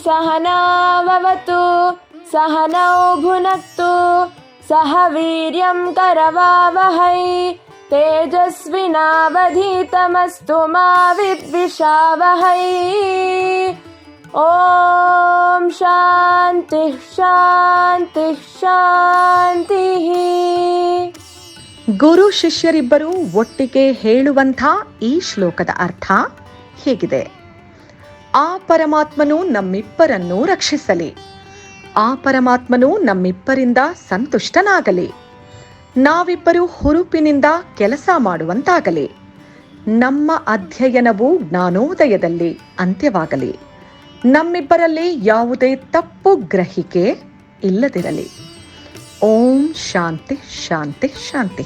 सहनाववतु सहनौ भुनक्तु सह वीर्यं करवावहै तेजस्विनावधीतमस्तु मा विद्विषावहै। ಓಂ ಶಾಂತಿ ಶಾಂತಿ ಶಾಂತಿ. ಗುರು ಶಿಷ್ಯರಿಬ್ಬರು ಒಟ್ಟಿಗೆ ಹೇಳುವಂಥ ಈ ಶ್ಲೋಕದ ಅರ್ಥ ಹೀಗಿದೆ: ಆ ಪರಮಾತ್ಮನು ನಮ್ಮಿಬ್ಬರನ್ನೂ ರಕ್ಷಿಸಲಿ, ಆ ಪರಮಾತ್ಮನು ನಮ್ಮಿಬ್ಬರಿಂದ ಸಂತುಷ್ಟನಾಗಲಿ, ನಾವಿಬ್ಬರು ಹುರುಪಿನಿಂದ ಕೆಲಸ ಮಾಡುವಂತಾಗಲಿ, ನಮ್ಮ ಅಧ್ಯಯನವು ಜ್ಞಾನೋದಯದಲ್ಲಿ ಅಂತ್ಯವಾಗಲಿ, ನಮ್ಮಿಬ್ಬರಲ್ಲಿ ಯಾವುದೇ ತಪ್ಪು ಗ್ರಹಿಕೆ ಇಲ್ಲದಿರಲಿ. ಓಂ ಶಾಂತಿ ಶಾಂತಿ ಶಾಂತಿ.